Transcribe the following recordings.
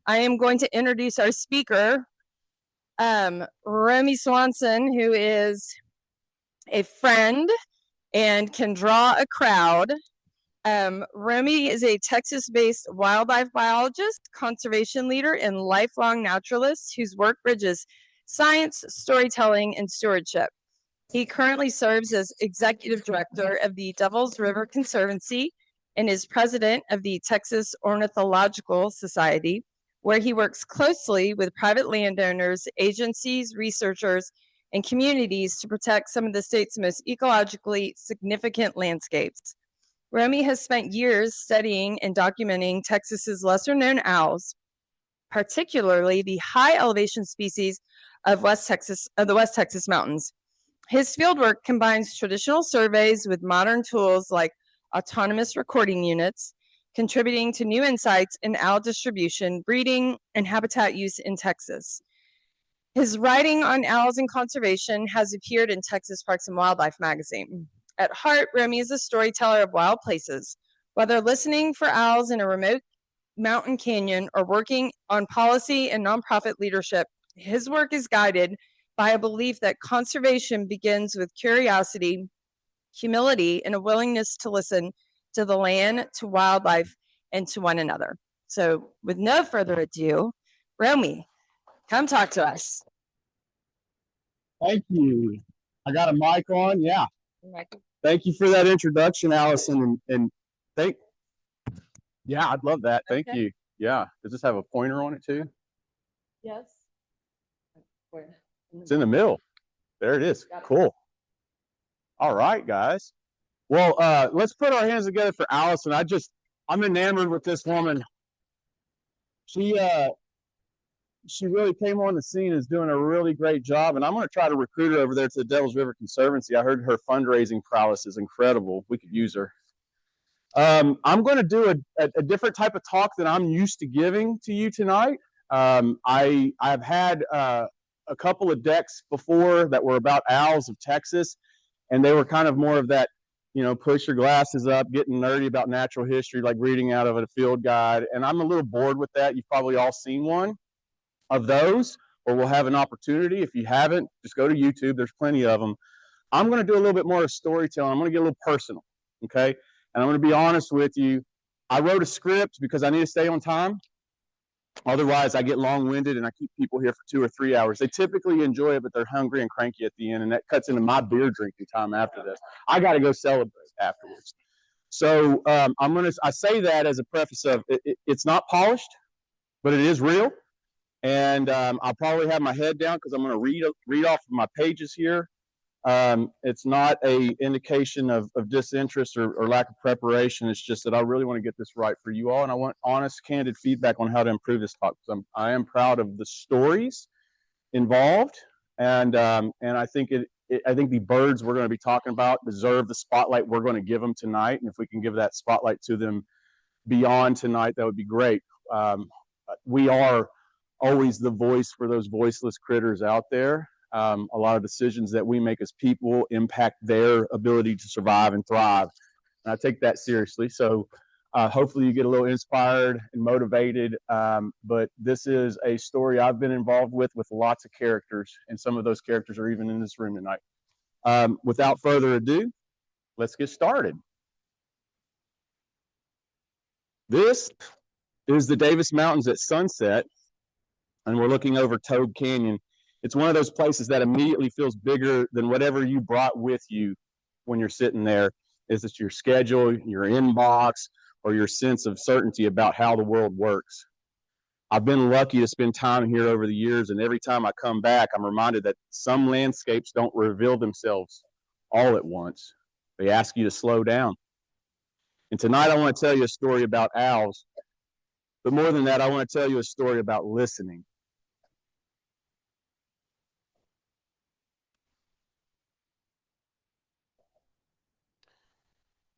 I am going to introduce our speaker, Romey Swanson, who is a friend and can draw a crowd. Romey is a Texas-based wildlife biologist, conservation leader, and lifelong naturalist whose work bridges science, storytelling, and stewardship. He currently serves as executive director of the Devils River Conservancy and is president of the Texas Ornithological Society, where he works closely with private landowners, agencies, researchers, and communities to protect some of the state's most ecologically significant landscapes. Romey has spent years studying and documenting Texas's lesser-known owls, particularly the high-elevation species of the West Texas mountains. His fieldwork combines traditional surveys with modern tools like autonomous recording units, contributing to new insights in owl distribution, breeding, and habitat use in Texas. His writing on owls and conservation has appeared in Texas Parks and Wildlife magazine. At heart, Romey is a storyteller of wild places. Whether listening for owls in a remote mountain canyon or working on policy and nonprofit leadership, his work is guided by a belief that conservation begins with curiosity, humility, and a willingness to listen to the land, to wildlife, and to one another. So with no further ado, Romey, come talk to us. Thank you. I got a mic on, yeah. Thank you for that introduction, Allison, and yeah, I'd love that. Thank you. Yeah. Does this have a pointer on it too? Yes. It's in the middle. There it is. Cool. All right, guys. Well, let's put our hands together for Allison. I'm enamored with this woman. She really came on the scene, is doing a really great job, and I'm going to try to recruit her over there to the Devils River Conservancy. I heard her fundraising prowess is incredible. We could use her. I'm going to do a different type of talk than I'm used to giving to you tonight. I've had a couple of decks before that were about owls of Texas, and they were kind of more of that, push your glasses up, getting nerdy about natural history, like reading out of a field guide. And I'm a little bored with that. You've probably all seen one of those, or we'll have an opportunity. If you haven't, just go to YouTube. There's plenty of them. I'm going to do a little bit more of storytelling. I'm going to get a little personal, okay? And I'm going to be honest with you. I wrote a script because I need to stay on time. Otherwise, I get long-winded and I keep people here for 2 or 3 hours. They typically enjoy it, but they're hungry and cranky at the end, and that cuts into my beer drinking time after this. I got to go celebrate afterwards. So I say that as a preface of it's not polished, but it is real. And I'll probably have my head down because I'm going to read off of my pages here. It's not an indication of disinterest or lack of preparation. It's just that I really want to get this right for you all, and I want honest, candid feedback on how to improve this talk. Because I am proud of the stories involved, and I think I think the birds we're going to be talking about deserve the spotlight we're going to give them tonight. And if we can give that spotlight to them beyond tonight, that would be great. We are always the voice for those voiceless critters out there. A lot of decisions that we make as people impact their ability to survive and thrive. And I take that seriously. So hopefully you get a little inspired and motivated. But this is a story I've been involved with lots of characters, and some of those characters are even in this room tonight. Without further ado, let's get started. This is the Davis Mountains at sunset, and we're looking over Toad Canyon. It's one of those places that immediately feels bigger than whatever you brought with you when you're sitting there. Is it your schedule, your inbox, or your sense of certainty about how the world works? I've been lucky to spend time here over the years, and every time I come back, I'm reminded that some landscapes don't reveal themselves all at once. They ask you to slow down. And tonight I want to tell you a story about owls, but more than that, I want to tell you a story about listening.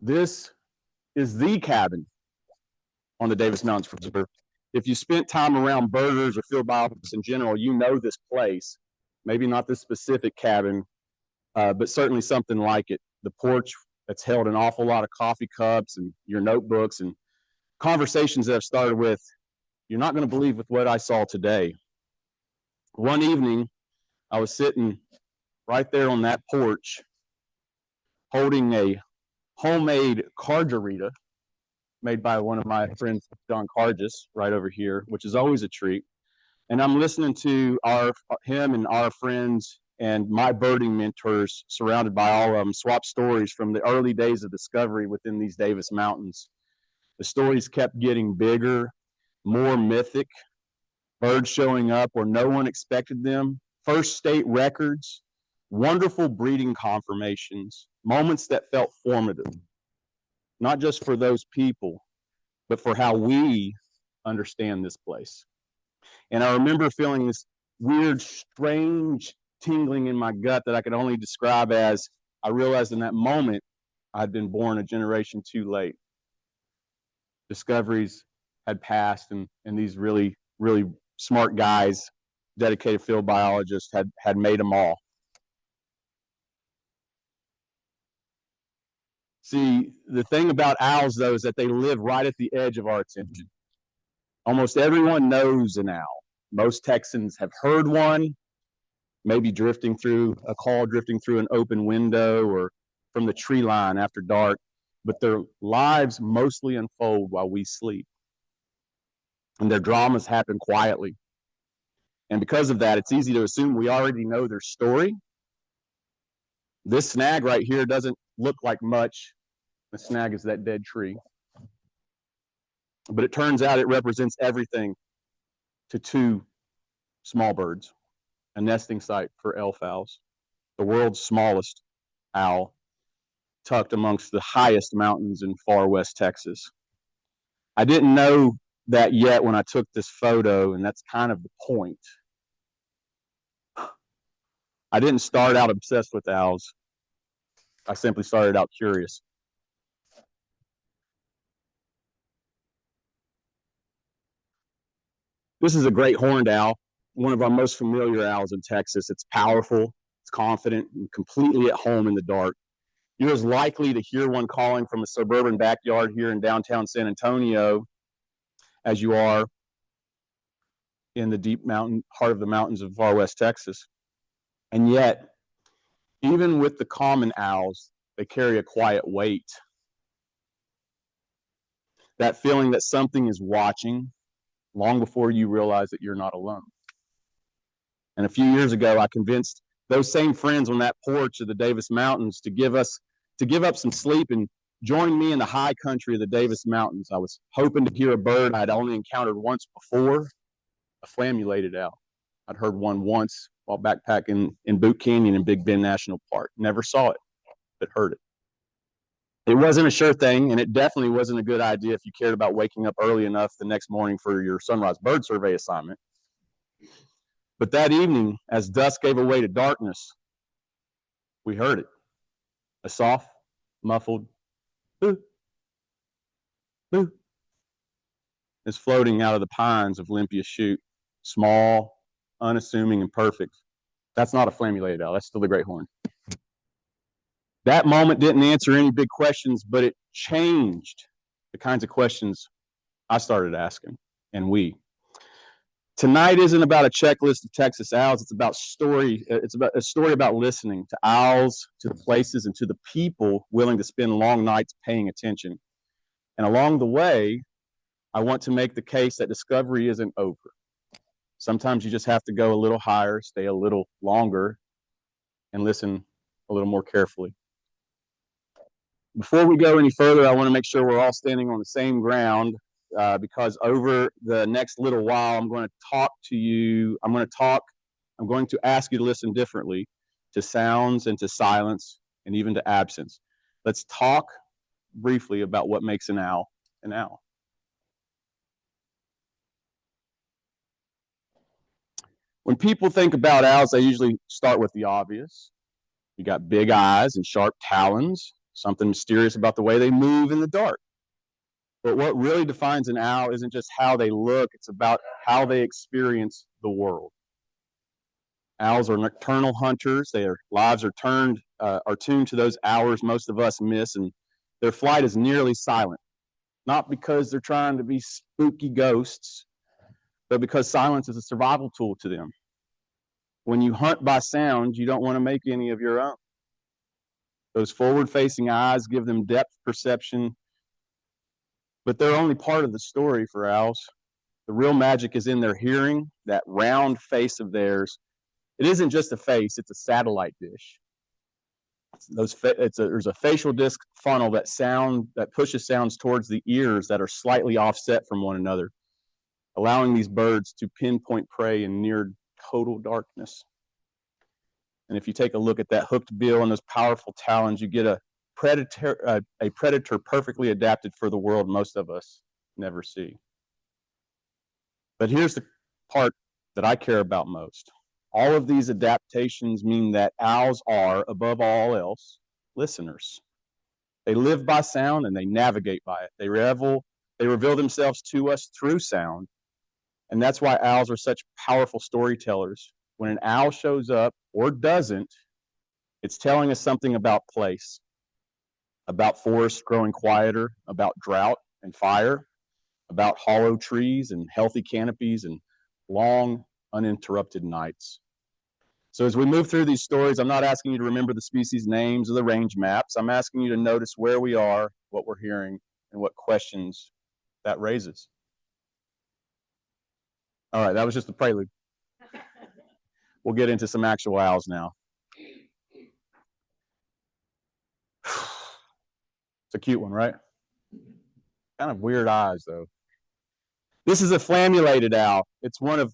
This is the cabin on the Davis Mountains Preserve. If you spent time around birders or field biologists in general, you know this place. Maybe not this specific cabin, but certainly something like it. The porch that's held an awful lot of coffee cups and your notebooks and conversations that have started with, you're not going to believe with what I saw today. One evening, I was sitting right there on that porch holding a homemade carjarita made by one of my friends, John Cargis, right over here, which is always a treat. And I'm listening to him and our friends and my birding mentors, surrounded by all of them, swap stories from the early days of discovery within these Davis Mountains. The stories kept getting bigger, more mythic, birds showing up where no one expected them, first state records, wonderful breeding confirmations, moments that felt formative, not just for those people, but for how we understand this place. And I remember feeling this weird, strange tingling in my gut that I could only describe as I realized in that moment I'd been born a generation too late. Discoveries had passed, and these really, really smart guys, dedicated field biologists, had made them all. See, the thing about owls, though, is that they live right at the edge of our attention. Almost everyone knows an owl. Most Texans have heard one, maybe drifting through an open window or from the tree line after dark, but their lives mostly unfold while we sleep. And their dramas happen quietly. And because of that, it's easy to assume we already know their story. This snag right here doesn't look like much. The snag is that dead tree. But it turns out it represents everything to two small birds, a nesting site for elf owls, the world's smallest owl, tucked amongst the highest mountains in far west Texas. I didn't know that yet when I took this photo, and that's kind of the point. I didn't start out obsessed with owls. I simply started out curious. This is a great horned owl, one of our most familiar owls in Texas. It's powerful, it's confident, and completely at home in the dark. You're as likely to hear one calling from a suburban backyard here in downtown San Antonio as you are in the deep mountain heart of the mountains of far west Texas. And yet, even with the common owls, they carry a quiet weight. That feeling that something is watching long before you realize that you're not alone. And a few years ago, I convinced those same friends on that porch of the Davis Mountains to give up some sleep and join me in the high country of the Davis Mountains. I was hoping to hear a bird I'd only encountered once before, a flammulated owl. I'd heard one once while backpacking in Boot Canyon in Big Bend National Park. Never saw it, but heard it. It wasn't a sure thing, and it definitely wasn't a good idea if you cared about waking up early enough the next morning for your sunrise bird survey assignment. But that evening, as dusk gave way to darkness, we heard it. A soft, muffled boo, boo is floating out of the pines of Olympia Chute, small, unassuming, and perfect. That's not a flammulated owl. That's still the great horn. That moment didn't answer any big questions, but it changed the kinds of questions I started asking, and we. Tonight isn't about a checklist of Texas owls. It's about story. It's about a story about listening to owls, to the places, and to the people willing to spend long nights paying attention. And along the way, I want to make the case that discovery isn't over. Sometimes you just have to go a little higher, stay a little longer, and listen a little more carefully. Before we go any further, I want to make sure we're all standing on the same ground because over the next little while, I'm going to talk to you. I'm going to ask you to listen differently to sounds and to silence and even to absence. Let's talk briefly about what makes an owl an owl. When people think about owls, they usually start with the obvious. You got big eyes and sharp talons, something mysterious about the way they move in the dark. But what really defines an owl isn't just how they look, it's about how they experience the world. Owls are nocturnal hunters. Their lives are tuned to those hours most of us miss, and their flight is nearly silent. Not because they're trying to be spooky ghosts, but because silence is a survival tool to them. When you hunt by sound, you don't want to make any of your own. Those forward-facing eyes give them depth perception, but they're only part of the story for owls. The real magic is in their hearing, that round face of theirs. It isn't just a face, it's a satellite dish. There's a facial disc funnel that pushes sounds towards the ears that are slightly offset from one another, allowing these birds to pinpoint prey in near total darkness. And if you take a look at that hooked bill and those powerful talons, you get a predator perfectly adapted for the world most of us never see. But here's the part that I care about most. All of these adaptations mean that owls are, above all else, listeners. They live by sound and they navigate by it. They reveal themselves to us through sound. And that's why owls are such powerful storytellers. When an owl shows up or doesn't, it's telling us something about place, about forests growing quieter, about drought and fire, about hollow trees and healthy canopies and long, uninterrupted nights. So as we move through these stories, I'm not asking you to remember the species names or the range maps. I'm asking you to notice where we are, what we're hearing, and what questions that raises. All right, that was just the prelude. We'll get into some actual owls now. It's a cute one, right? Kind of weird eyes, though. This is a flammulated owl. It's one of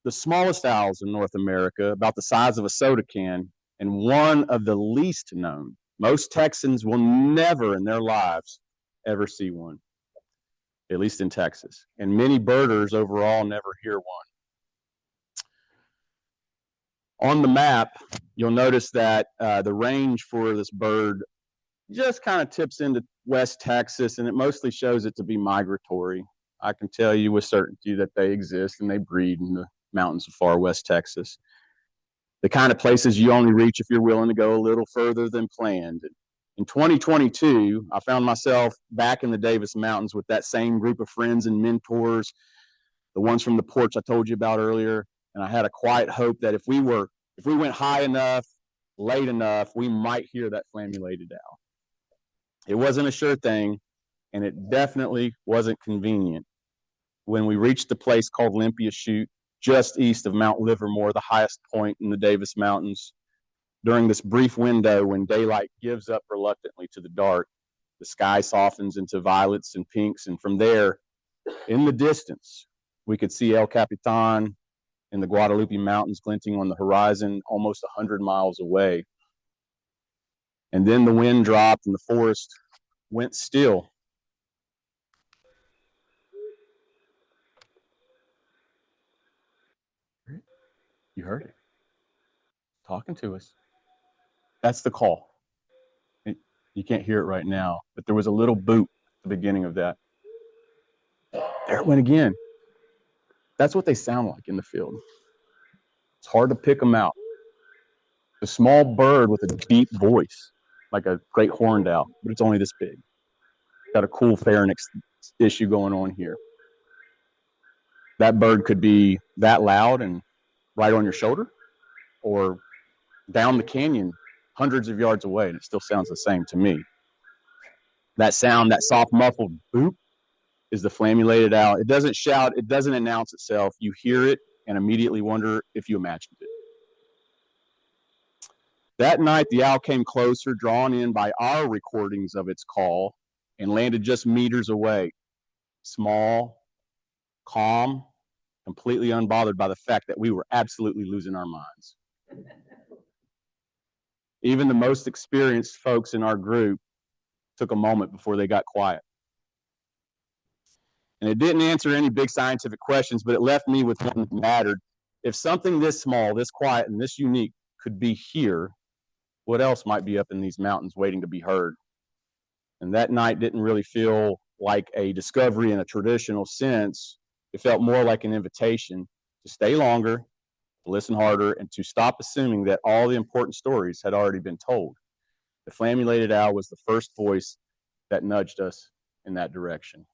the smallest owls in North America, about the size of a soda can, and one of the least known. Most Texans will never in their lives ever see one, at least in Texas. And many birders overall never hear one. On the map, you'll notice that the range for this bird just kind of tips into West Texas, and it mostly shows it to be migratory. I can tell you with certainty that they exist and they breed in the mountains of far West Texas. The kind of places you only reach if you're willing to go a little further than planned. In 2022, I found myself back in the Davis Mountains with that same group of friends and mentors, the ones from the porch I told you about earlier. And I had a quiet hope that if we went high enough, late enough, we might hear that flammulated owl. It wasn't a sure thing, and it definitely wasn't convenient. When we reached a place called Olympia Chute, just east of Mount Livermore, the highest point in the Davis Mountains, during this brief window when daylight gives up reluctantly to the dark, the sky softens into violets and pinks, and from there, in the distance, we could see El Capitan in the Guadalupe Mountains glinting on the horizon almost 100 miles away. And then the wind dropped and the forest went still. You heard it. Talking to us. That's the call. You can't hear it right now, but there was a little boot at the beginning of that. There it went again. That's what they sound like in the field. It's hard to pick them out. A small bird with a deep voice, like a great horned owl, but it's only this big. Got a cool pharynx issue going on here. That bird could be that loud and right on your shoulder, or down the canyon hundreds of yards away, and it still sounds the same to me. That sound, that soft muffled boop, is the flammulated owl. It doesn't shout, it doesn't announce itself. You hear it and immediately wonder if you imagined it. That night, the owl came closer, drawn in by our recordings of its call, and landed just meters away. Small, calm, completely unbothered by the fact that we were absolutely losing our minds. Even the most experienced folks in our group took a moment before they got quiet. And it didn't answer any big scientific questions, but it left me with one that mattered. If something this small, this quiet, and this unique could be here, what else might be up in these mountains waiting to be heard? And that night didn't really feel like a discovery in a traditional sense. It felt more like an invitation to stay longer, to listen harder, and to stop assuming that all the important stories had already been told. The flammulated owl was the first voice that nudged us in that direction.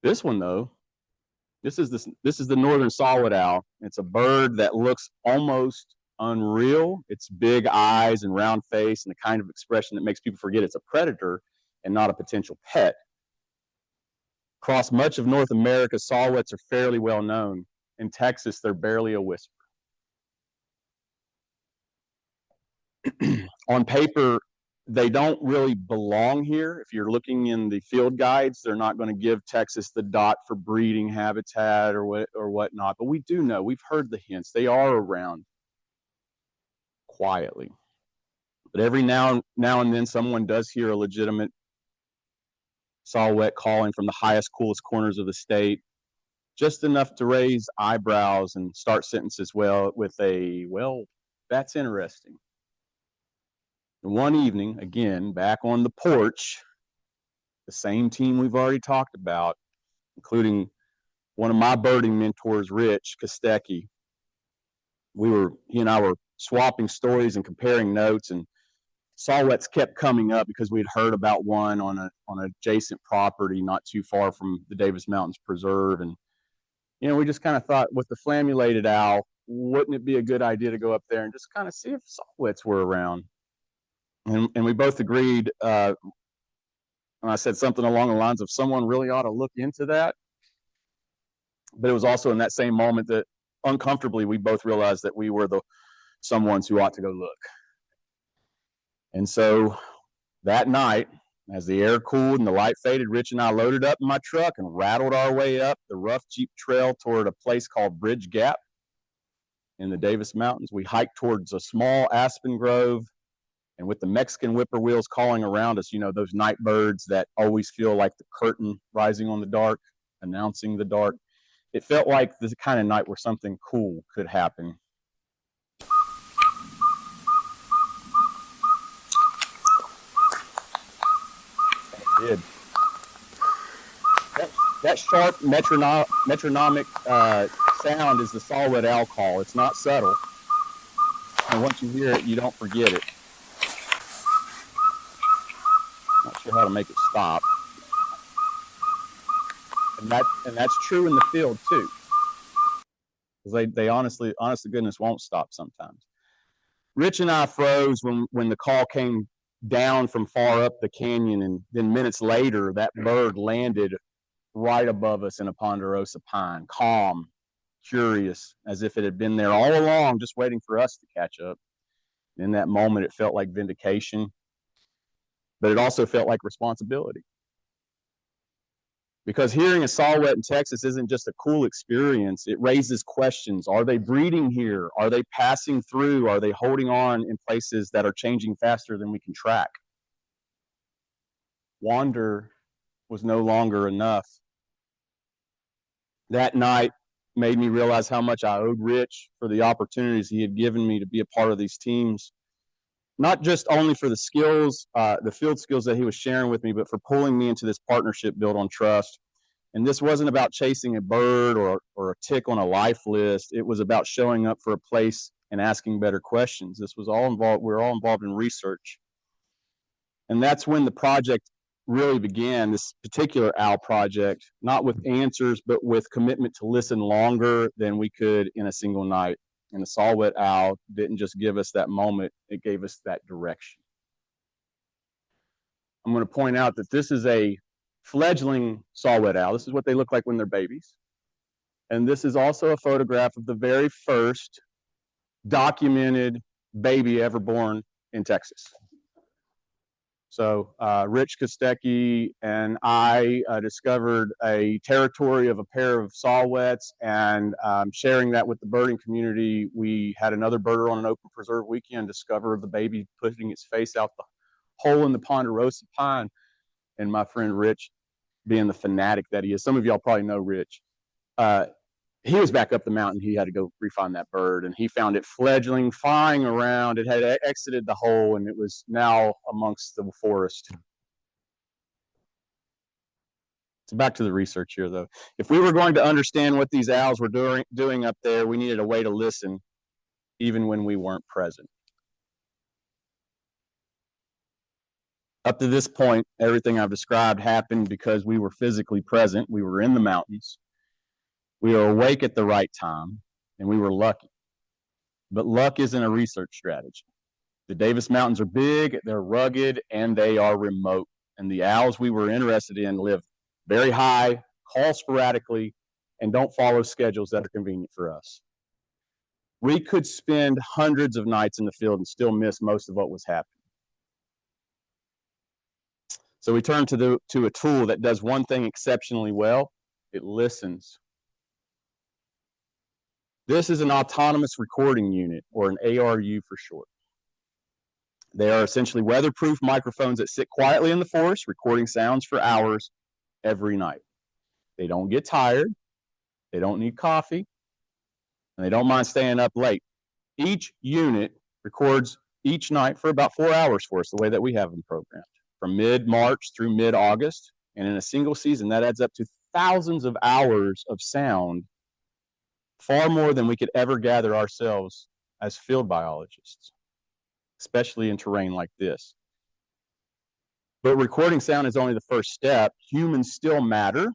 This one, though, this is the northern saw-whet owl. It's a bird that looks almost unreal. It's big eyes and round face and the kind of expression that makes people forget it's a predator and not a potential pet. Across much of North America, saw-whets are fairly well known. In Texas, they're barely a whisper. On paper, they don't really belong here. If you're looking in the field guides, they're not going to give Texas the dot for breeding habitat or whatnot. But we do know, we've heard the hints. They are around quietly. But every now and then, someone does hear a legitimate saw-whet calling from the highest, coolest corners of the state, just enough to raise eyebrows and start sentences with a, well, that's interesting. And one evening, again, back on the porch, the same team we've already talked about, including one of my birding mentors, Rich Kostecki, he and I were swapping stories and comparing notes, and saw-whets kept coming up because we'd heard about one on an adjacent property not too far from the Davis Mountains Preserve. And, we just kind of thought, with the flammulated owl, wouldn't it be a good idea to go up there and just kind of see if saw-whets were around? And we both agreed, and I said something along the lines of, someone really ought to look into that. But it was also in that same moment that uncomfortably we both realized that we were the someones who ought to go look. And so that night, as the air cooled and the light faded, Rich and I loaded up in my truck and rattled our way up the rough Jeep trail toward a place called Bridge Gap in the Davis Mountains. We hiked towards a small aspen grove, and with the Mexican whippoorwills calling around us, those night birds that always feel like the curtain rising on the dark, announcing the dark, it felt like the kind of night where something cool could happen. It did. That sharp metronomic sound is the saw-whet owl call. It's not subtle. And once you hear it, you don't forget it. Not sure how to make it stop. And that's true in the field too. Because they honest to goodness won't stop sometimes. Rich and I froze when the call came down from far up the canyon, and then minutes later that bird landed right above us in a ponderosa pine, calm, curious, as if it had been there all along, just waiting for us to catch up. In that moment, it felt like vindication, but it also felt like responsibility. Because hearing a saw-whet in Texas isn't just a cool experience, it raises questions. Are they breeding here? Are they passing through? Are they holding on in places that are changing faster than we can track? Wonder was no longer enough. That night made me realize how much I owed Rich for the opportunities he had given me to be a part of these teams. Not just only for the skills, the field skills that he was sharing with me, but for pulling me into this partnership built on trust. And this wasn't about chasing a bird or a tick on a life list. It was about showing up for a place and asking better questions. This was all involved. We were all involved in research. And that's when the project really began, this particular owl project, not with answers, but with commitment to listen longer than we could in a single night. And the saw-whet owl didn't just give us that moment, it gave us that direction. I'm going to point out that this is a fledgling saw-whet owl. This is what they look like when they're babies. And this is also a photograph of the very first documented baby ever born in Texas. So Rich Kostecki and I discovered a territory of a pair of saw-whets, and sharing that with the birding community, we had another birder on an open preserve weekend discover the baby putting its face out the hole in the ponderosa pine. And my friend Rich, being the fanatic that he is, some of y'all probably know Rich, he was back up the mountain. He had to go re-find that bird, and he found it fledgling, flying around. It had exited the hole, and it was now amongst the forest. So back to the research here, though. If we were going to understand what these owls were doing up there, we needed a way to listen, even when we weren't present. Up to this point, everything I've described happened because we were physically present. We were in the mountains. We were awake at the right time, and we were lucky. But luck isn't a research strategy. The Davis Mountains are big, they're rugged, and they are remote. And the owls we were interested in live very high, call sporadically, and don't follow schedules that are convenient for us. We could spend hundreds of nights in the field and still miss most of what was happening. So we turned to a tool that does one thing exceptionally well. It listens. This is an autonomous recording unit, or an ARU for short. They are essentially weatherproof microphones that sit quietly in the forest, recording sounds for hours every night. They don't get tired, they don't need coffee, and they don't mind staying up late. Each unit records each night for about 4 hours for us, the way that we have them programmed, from mid-March through mid-August. And in a single season, that adds up to thousands of hours of sound, far more than we could ever gather ourselves as field biologists, especially in terrain like this. But recording sound is only the first step. Humans still matter.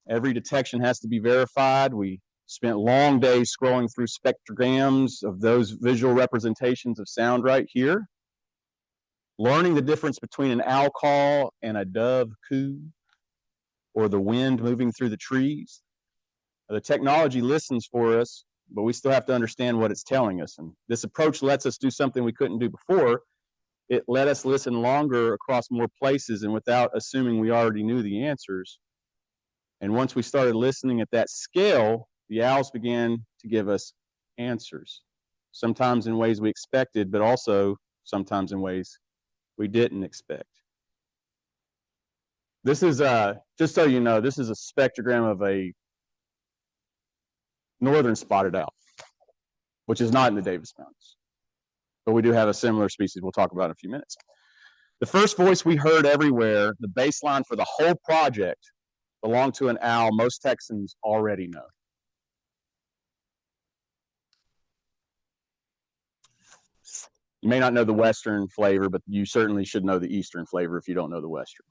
Every detection has to be verified. We spent long days scrolling through spectrograms of those visual representations of sound right here, learning the difference between an owl call and a dove coo, or the wind moving through the trees. The technology listens for us, but we still have to understand what it's telling us. And this approach lets us do something we couldn't do before. It let us listen longer across more places and without assuming we already knew the answers. And once we started listening at that scale, the owls began to give us answers, sometimes in ways we expected, but also sometimes in ways we didn't expect. This is, just so you know, this is a spectrogram of a northern spotted owl, which is not in the Davis Mountains. But we do have a similar species we'll talk about in a few minutes. The first voice we heard everywhere, the baseline for the whole project, belonged to an owl most Texans already know. You may not know the Western flavor, but you certainly should know the Eastern flavor if you don't know the Western.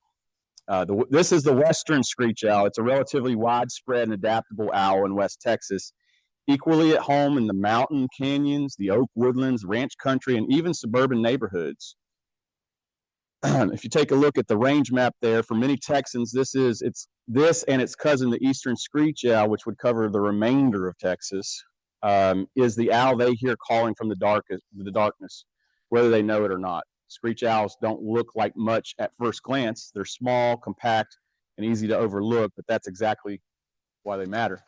This is the Western screech owl. It's a relatively widespread and adaptable owl in West Texas, equally at home in the mountain canyons, the oak woodlands, ranch country, and even suburban neighborhoods. If you take a look at the range map there, for many Texans, this and its cousin, the Eastern screech owl, which would cover the remainder of Texas, is the owl they hear calling from the darkness, whether they know it or not. Screech owls don't look like much at first glance. They're small, compact, and easy to overlook, but that's exactly why they matter.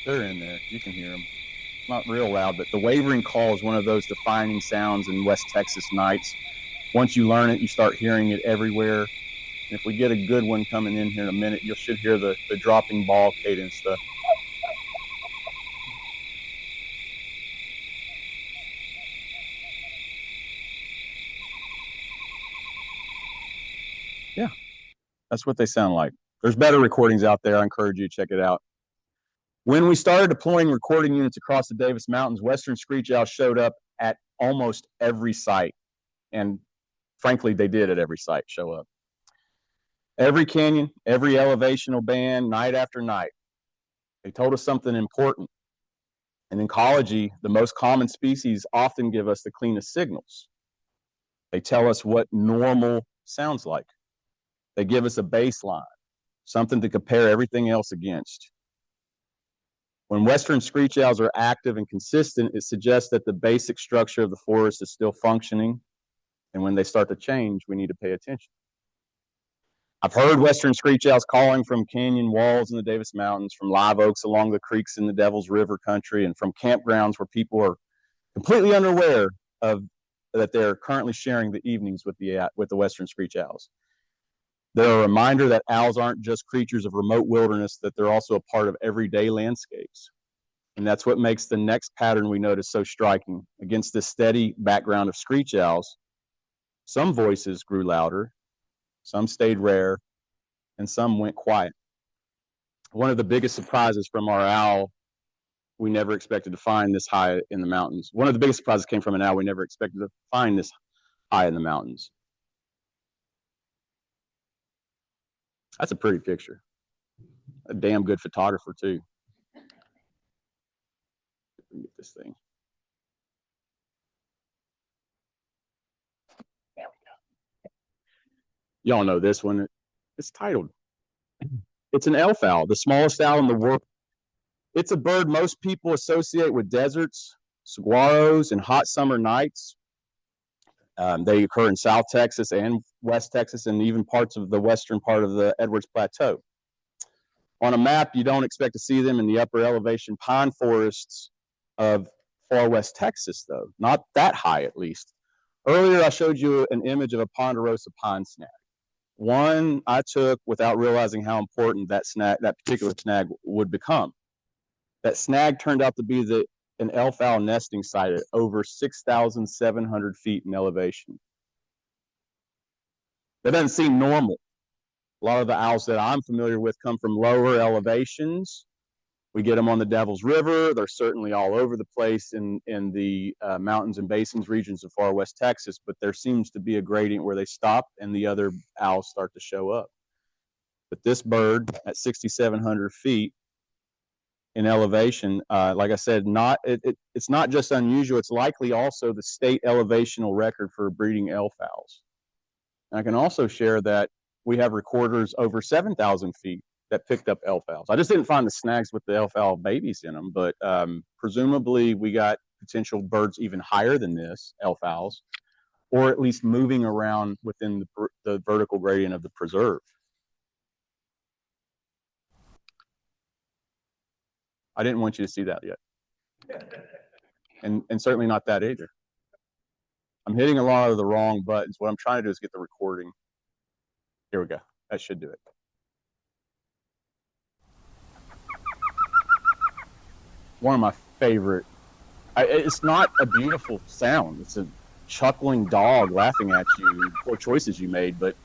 They're in there. You can hear them. It's not real loud, but the wavering call is one of those defining sounds in West Texas nights. Once you learn it, you start hearing it everywhere. And if we get a good one coming in here in a minute, you should hear the dropping ball cadence. Yeah, that's what they sound like. There's better recordings out there. I encourage you to check it out. When we started deploying recording units across the Davis Mountains, Western screech owls showed up at almost every site. And frankly, they did at every site show up. Every canyon, every elevational band, night after night. They told us something important. In ecology, the most common species often give us the cleanest signals. They tell us what normal sounds like. They give us a baseline, something to compare everything else against. When Western screech owls are active and consistent, it suggests that the basic structure of the forest is still functioning. And when they start to change, we need to pay attention. I've heard Western screech owls calling from canyon walls in the Davis Mountains, from live oaks along the creeks in the Devil's River country, and from campgrounds where people are completely unaware of that they're currently sharing the evenings with the Western screech owls. They're a reminder that owls aren't just creatures of remote wilderness, that they're also a part of everyday landscapes. And that's what makes the next pattern we notice so striking. Against this steady background of screech owls, some voices grew louder, some stayed rare, and some went quiet. One of the biggest surprises from our owl, we never expected to find this high in the mountains. One of the biggest surprises came from an owl we never expected to find this high in the mountains. That's a pretty picture. A damn good photographer too. Let me get this thing. There we go. Y'all know this one. It's titled. It's an elf owl, the smallest owl in the world. It's a bird most people associate with deserts, saguaros, and hot summer nights. They occur in South Texas and West Texas, and even parts of the western part of the Edwards Plateau. On a map, you don't expect to see them in the upper elevation pine forests of far west Texas, though. Not that high, at least. Earlier, I showed you an image of a ponderosa pine snag. One I took without realizing how important that particular snag would become. That snag turned out to be an elf owl nesting site at over 6,700 feet in elevation. That doesn't seem normal. A lot of the owls that I'm familiar with come from lower elevations. We get them on the Devil's River. They're certainly all over the place in the mountains and basins regions of far west Texas, but there seems to be a gradient where they stop and the other owls start to show up. But this bird at 6,700 feet in elevation, like I said, it's not just unusual, it's likely also the state elevational record for breeding elf owls. And I can also share that we have recorders over 7,000 feet that picked up elf owls. I just didn't find the snags with the elf owl babies in them, but presumably we got potential birds even higher than this, elf owls, or at least moving around within the vertical gradient of the preserve. I didn't want you to see that yet. And certainly not that either. I'm hitting a lot of the wrong buttons. What I'm trying to do is get the recording. Here we go. That should do it. One of my favorite. It's not a beautiful sound. It's a chuckling dog laughing at you and poor choices you made, but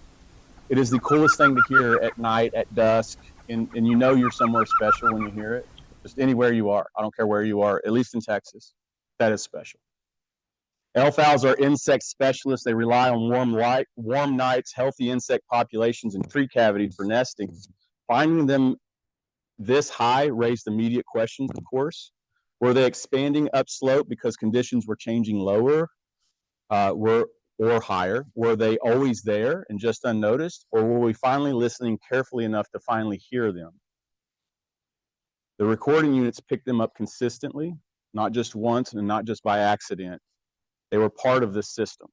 it is the coolest thing to hear at night, at dusk, and you know you're somewhere special when you hear it. Just anywhere you are. I don't care where you are, at least in Texas. That is special. Elf owls are insect specialists. They rely on warm nights, healthy insect populations, and tree cavities for nesting. Finding them this high raised immediate questions, of course. Were they expanding upslope because conditions were changing lower or higher? Were they always there and just unnoticed? Or were we finally listening carefully enough to finally hear them? The recording units picked them up consistently, not just once and not just by accident. They were part of this system.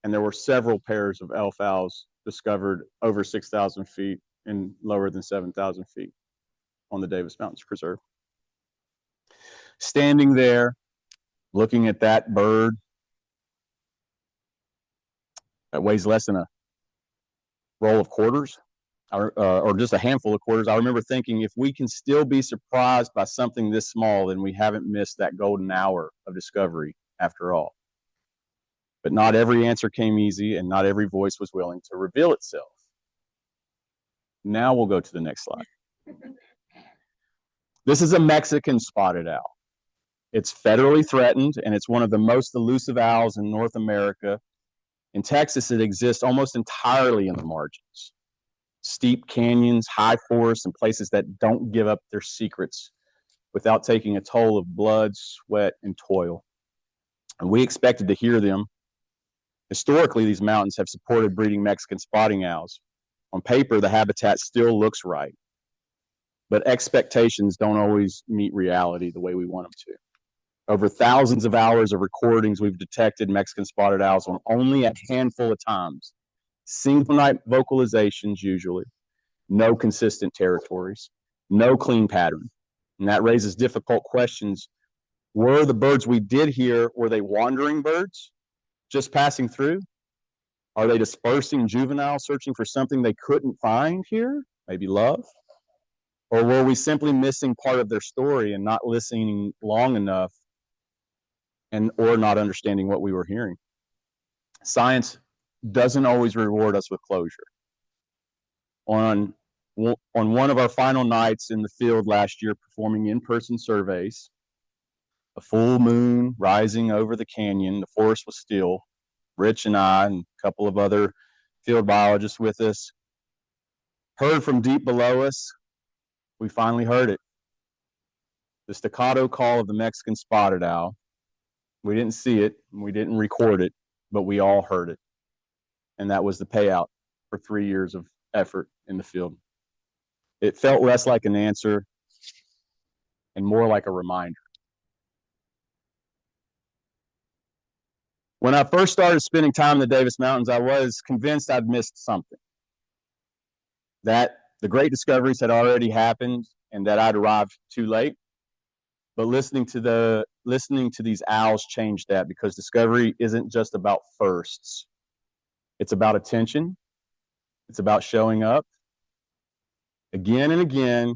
And there were several pairs of elf owls discovered over 6,000 feet and lower than 7,000 feet on the Davis Mountains Preserve. Standing there, looking at that bird that weighs less than a roll of quarters, or just a handful of quarters, I remember thinking, if we can still be surprised by something this small, then we haven't missed that golden hour of discovery after all. But not every answer came easy, and not every voice was willing to reveal itself. Now we'll go to the next slide. This is a Mexican spotted owl. It's federally threatened, and it's one of the most elusive owls in North America. In Texas, it exists almost entirely in the margins. Steep canyons, high forests, and places that don't give up their secrets without taking a toll of blood, sweat, and toil. And we expected to hear them. Historically, these mountains have supported breeding Mexican spotting owls. On paper, the habitat still looks right, but expectations don't always meet reality the way we want them to. Over thousands of hours of recordings, we've detected Mexican spotted owls on only a handful of times. Single night vocalizations usually, no consistent territories, no clean pattern. And that raises difficult questions. Were the birds we did hear, were they wandering birds just passing through? Are they dispersing juveniles searching for something they couldn't find here? Maybe love? Or were we simply missing part of their story and not listening long enough or not understanding what we were hearing? Science doesn't always reward us with closure. On on one of our final nights in the field last year performing in-person surveys, a full moon rising over the canyon, the forest was still. Rich and I and a couple of other field biologists with us heard from deep below us. We finally heard it. The staccato call of the Mexican spotted owl. We didn't see it, and we didn't record it, but we all heard it. And that was the payout for 3 years of effort in the field. It felt less like an answer and more like a reminder. When I first started spending time in the Davis Mountains, I was convinced I'd missed something. That the great discoveries had already happened and that I'd arrived too late. But listening to these owls changed that, because discovery isn't just about firsts. It's about attention. It's about showing up again and again,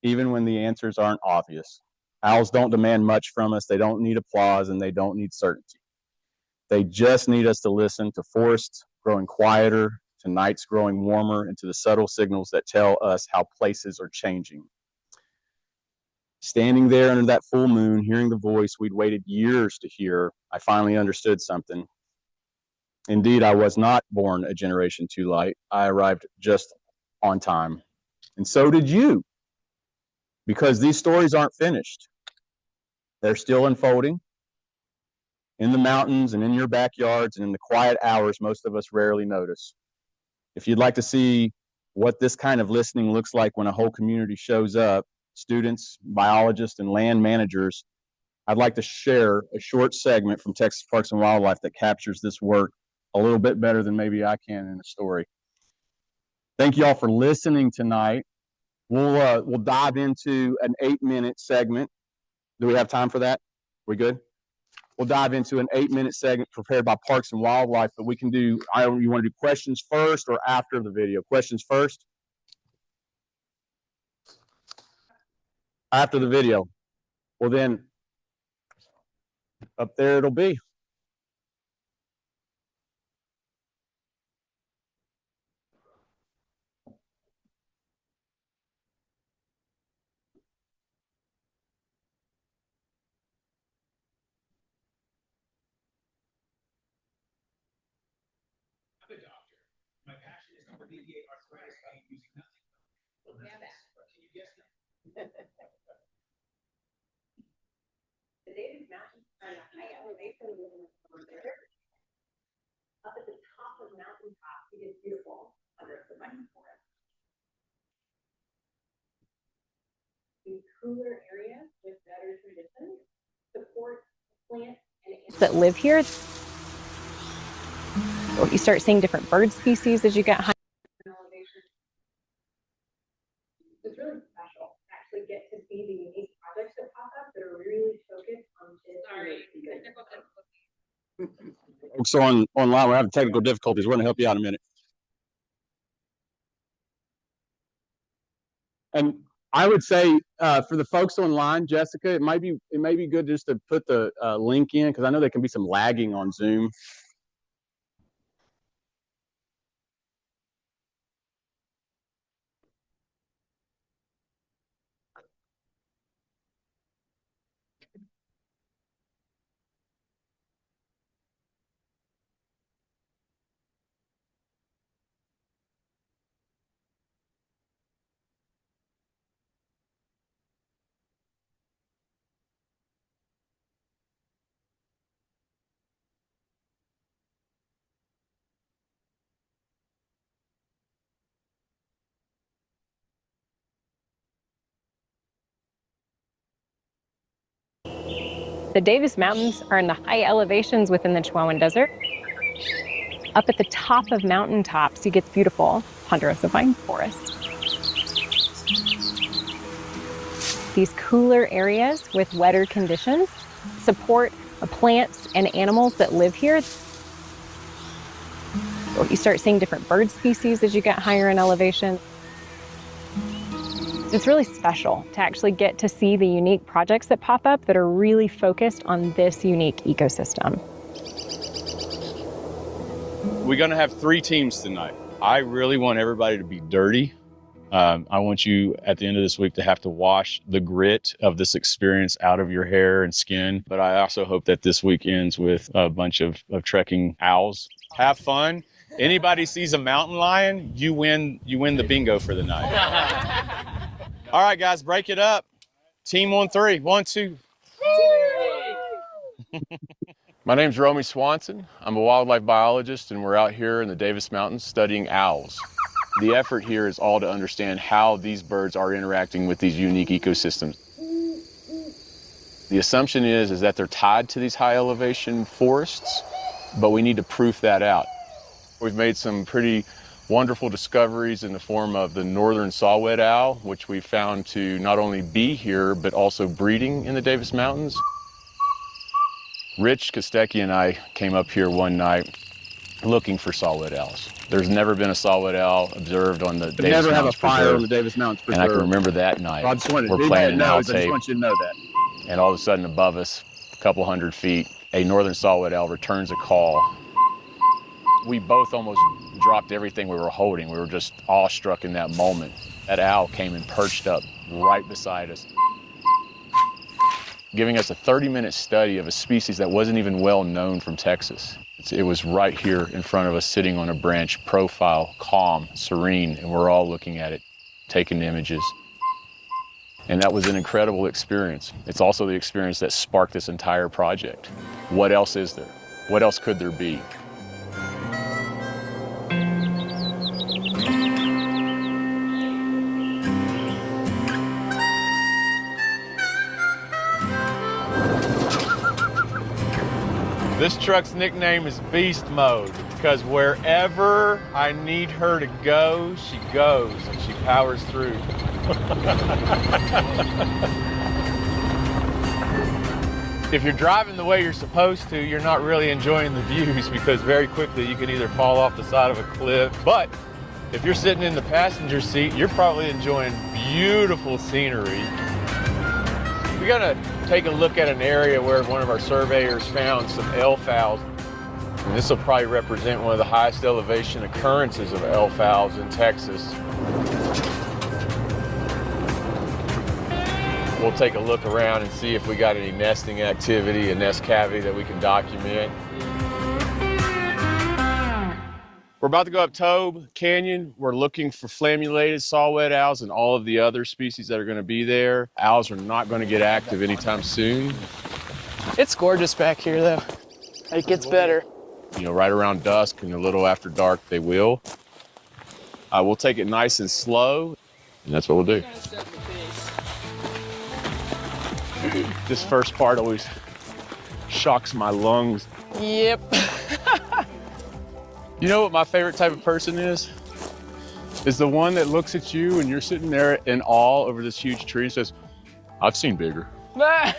even when the answers aren't obvious. Owls don't demand much from us. They don't need applause, and they don't need certainty. They just need us to listen to forests growing quieter, to nights growing warmer, and to the subtle signals that tell us how places are changing. Standing there under that full moon, hearing the voice we'd waited years to hear, I finally understood something. Indeed, I was not born a generation too late. I arrived just on time. And so did you, because these stories aren't finished. They're still unfolding in the mountains and in your backyards and in the quiet hours most of us rarely notice. If you'd like to see what this kind of listening looks like when a whole community shows up, students, biologists, and land managers, I'd like to share a short segment from Texas Parks and Wildlife that captures this work a little bit better than maybe I can in a story. Thank you all for listening tonight. We'll dive into an 8-minute segment. Do we have time for that? We good? We'll dive into an 8-minute segment prepared by Parks and Wildlife, but we can do, you want to do questions first or after the video? Questions first? After the video. Well then, up there it'll be. I'm a doctor. My passion is to alleviate arthritis pain using nothing but can you guess that? The Davis Mountains are a high elevation within the Swan Desert. Up at the top of mountain tops, it is beautiful under the pine forest. These cooler areas with better conditions support plants and animals that live here. You start seeing different bird species as you get higher in elevation. It's really special to actually get to see the unique projects that pop up that are really focused on this. Folks online, we're having technical difficulties. We're going to help you out in a minute. And I would say for the folks online, Jessica, it might be good just to put the link in, because I know there can be some lagging on Zoom. The Davis Mountains are in the high elevations within the Chihuahuan Desert. Up at the top of mountain tops, you get beautiful ponderosa pine forest. These cooler areas with wetter conditions support the plants and animals that live here. You start seeing different bird species as you get higher in elevation. It's really special to actually get to see the unique projects that pop up that are really focused on this unique ecosystem. We're going to have 3 teams tonight. I really want everybody to be dirty I want you at the end of this week to have to wash the grit of this experience out of your hair and skin. But I also hope that this week ends with a bunch of trekking owls. Have fun. Anybody sees a mountain lion, you win the bingo for the night. All right, guys, break it up. Team on 3. 1, 2. My name's Romey Swanson. I'm a wildlife biologist, and we're out here in the Davis Mountains studying owls. The effort here is all to understand how these birds are interacting with these unique ecosystems. The assumption is that they're tied to these high elevation forests, but we need to proof that out. We've made some pretty wonderful discoveries in the form of the northern saw-whet owl, which we found to not only be here, but also breeding in the Davis Mountains. Rich Kostecki and I came up here one night looking for saw-whet owls. There's never been a saw-whet owl observed on the Davis Never have a Mountains fire Preserve. on the Davis Mountains And I can remember that night. I just wanted We're to playing an owl I just tape, want you to know that. and all of a sudden above us, a couple hundred feet, a northern saw-whet owl returns a call. We both almost dropped everything we were holding. We were just awestruck in that moment. That owl came and perched up right beside us, giving us a 30-minute study of a species that wasn't even well known from Texas. It was right here in front of us, sitting on a branch, profile, calm, serene, and we're all looking at it, taking images. And that was an incredible experience. It's also the experience that sparked this entire project. What else is there? What else could there be? This truck's nickname is Beast Mode because wherever I need her to go, she goes and she powers through. If you're driving the way you're supposed to, you're not really enjoying the views because very quickly you can either fall off the side of a cliff. But if you're sitting in the passenger seat, you're probably enjoying beautiful scenery. We're gonna take a look at an area where one of our surveyors found some elf owls. And this will probably represent one of the highest elevation occurrences of elf owls in Texas. We'll take a look around and see if we got any nesting activity, a nest cavity that we can document. We're about to go up Tobe Canyon. We're looking for flammulated saw-whet owls and all of the other species that are going to be there. Owls are not going to get active anytime soon. It's gorgeous back here, though. It gets better. You know, right around dusk and a little after dark, they will. We'll take it nice and slow, and that's what we'll do. This first part always shocks my lungs. Yep. You know what my favorite type of person is? Is the one that looks at you and you're sitting there in awe over this huge tree and says, I've seen bigger. Like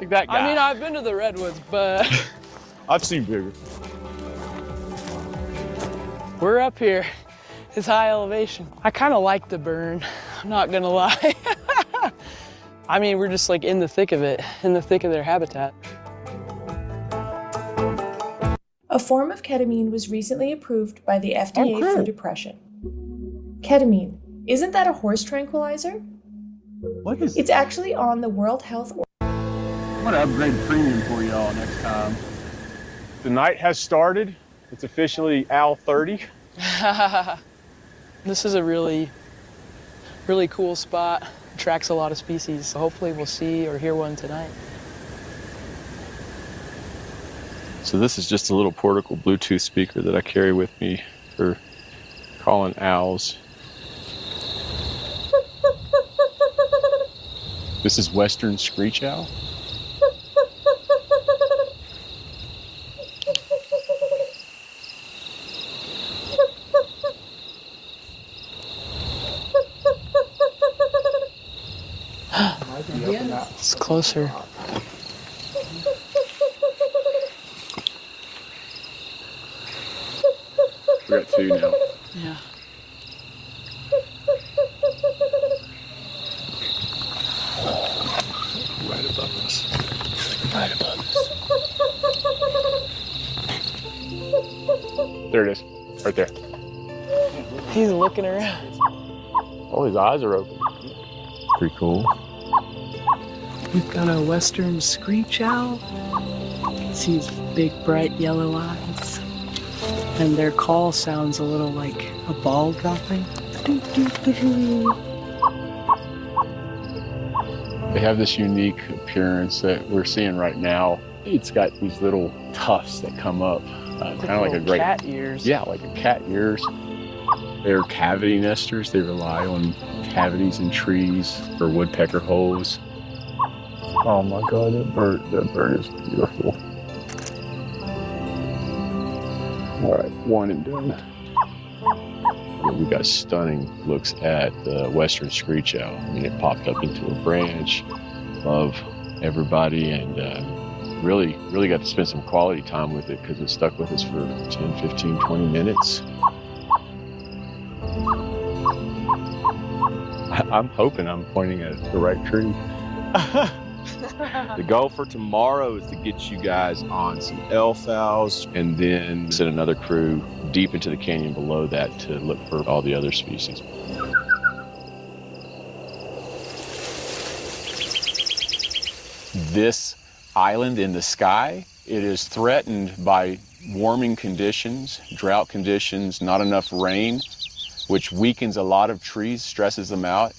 that guy. I mean, I've been to the redwoods, but I've seen bigger. we're up here. It's high elevation. I kind of like the burn. I'm not gonna lie. I mean, we're just like in the thick of it, in the thick of their habitat. A form of ketamine was recently approved by the FDA for depression. Ketamine, isn't that a horse tranquilizer? What is It's actually on the World Health I'm gonna upgrade the premium for y'all next time. The night has started. It's officially Owl 30. This is a really cool spot. Attracts a lot of species, so hopefully we'll see or hear one tonight. So this is just a little portable Bluetooth speaker that I carry with me for calling owls. This is Western screech owl. It's closer. We got two now. Yeah. Right above us. Right above us. There it is. Right there. He's looking around. Oh, his eyes are open. Pretty cool. We've got a western screech owl. You can see his big, bright yellow eyes. And their call sounds a little like a ball dropping. They have this unique appearance that we're seeing right now. It's got these little tufts that come up, kind of like a great cat ears. Yeah, like a cat ears. They're cavity nesters. They rely on cavities in trees or woodpecker holes. Oh my God, that bird is beautiful. All right, one and done. Yeah, we got stunning looks at the western screech owl. I mean, it popped up into a branch. Love everybody, and really got to spend some quality time with it because it stuck with us for 10, 15, 20 minutes. I'm hoping I'm pointing at the right tree. The goal for tomorrow is to get you guys on some elf owls and then send another crew deep into the canyon below that to look for all the other species. This island in the sky, it is threatened by warming conditions, drought conditions, not enough rain, which weakens a lot of trees, stresses them out.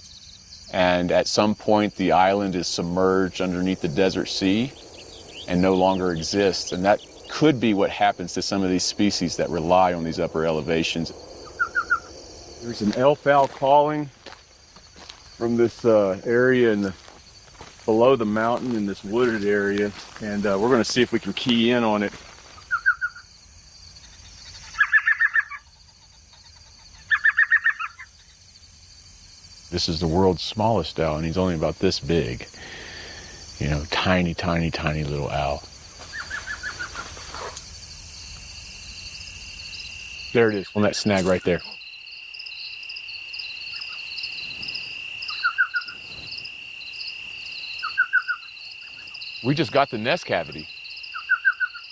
And at some point, the island is submerged underneath the desert sea and no longer exists. And that could be what happens to some of these species that rely on these upper elevations. There's an elf owl calling from this area below the mountain in this wooded area. And we're going to see if we can key in on it. This is the world's smallest owl, and he's only about this big. You know, tiny, tiny, tiny little owl. There it is, on that snag right there. We just got the nest cavity.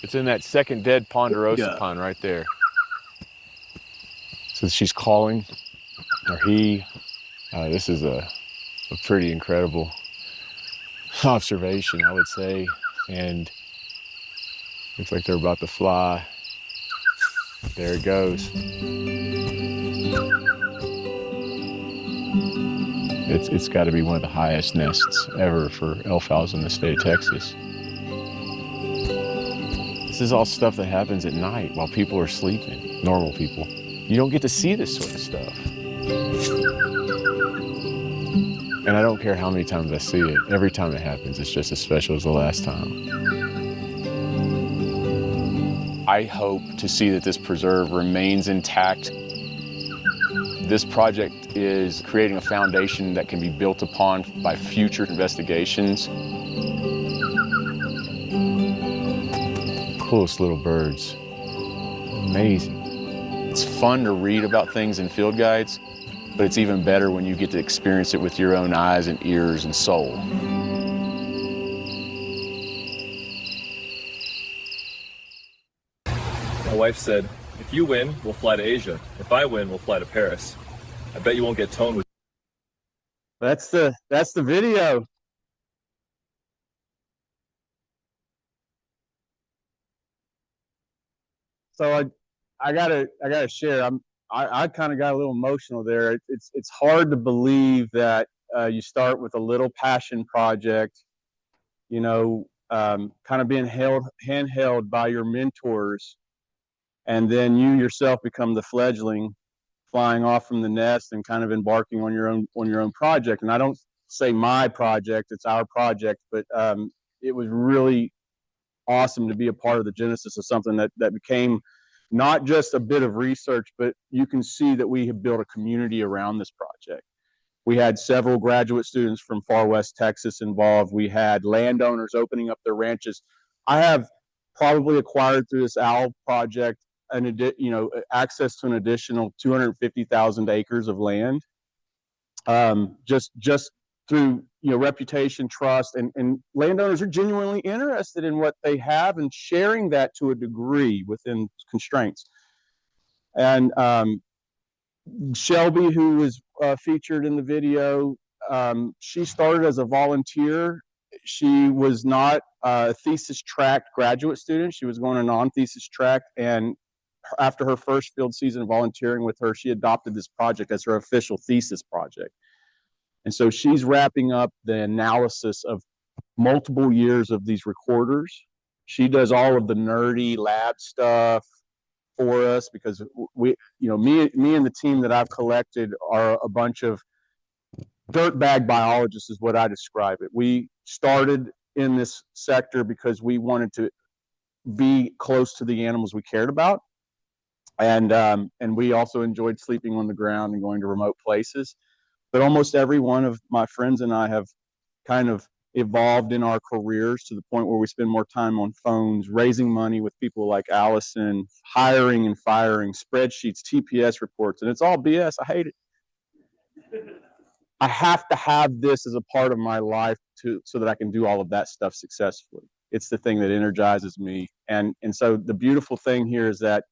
It's in that second dead ponderosa pine right there. So she's calling, or he. This is a pretty incredible observation, I would say, and looks like they're about to fly. There it goes. It's got to be one of the highest nests ever for elf owls in the state of Texas. This is all stuff that happens at night while people are sleeping, normal people. You don't get to see this sort of stuff. And I don't care how many times I see it. Every time it happens, it's just as special as the last time. I hope to see that this preserve remains intact. This project is creating a foundation that can be built upon by future investigations. Coolest little birds. Amazing. It's fun to read about things in field guides, but it's even better when you get to experience it with your own eyes and ears and soul. My wife said, if you win, we'll fly to Asia. If I win, we'll fly to Paris. I bet you won't get toned with. That's the video. So I gotta share. I kind of got a little emotional there. It's hard to believe that you start with a little passion project, you know, kind of being handheld by your mentors, and then you yourself become the fledgling, flying off from the nest and kind of embarking on your own project. And I don't say my project; it's our project. But it was really awesome to be a part of the genesis of something that became not just a bit of research, but you can see that we have built a community around this project. We had several graduate students from far west Texas involved. We had landowners opening up their ranches. I have probably acquired through this owl project access to an additional 250,000 acres of land, just through reputation, trust, and landowners are genuinely interested in what they have and sharing that to a degree within constraints. And Shelby, who was featured in the video, she started as a volunteer. She was not a thesis track graduate student. She was going a non-thesis track, and after her first field season of volunteering with her, she adopted this project as her official thesis project. And so she's wrapping up the analysis of multiple years of these recorders. She does all of the nerdy lab stuff for us because we, me and the team that I've collected are a bunch of dirtbag biologists is what I describe it. We started in this sector because we wanted to be close to the animals we cared about. And we also enjoyed sleeping on the ground and going to remote places. But almost every one of my friends and I have kind of evolved in our careers to the point where we spend more time on phones, raising money with people like Allison, hiring and firing, spreadsheets, TPS reports, and it's all BS. I hate it. I have to have this as a part of my life so that I can do all of that stuff successfully. It's the thing that energizes me. And so the beautiful thing here is that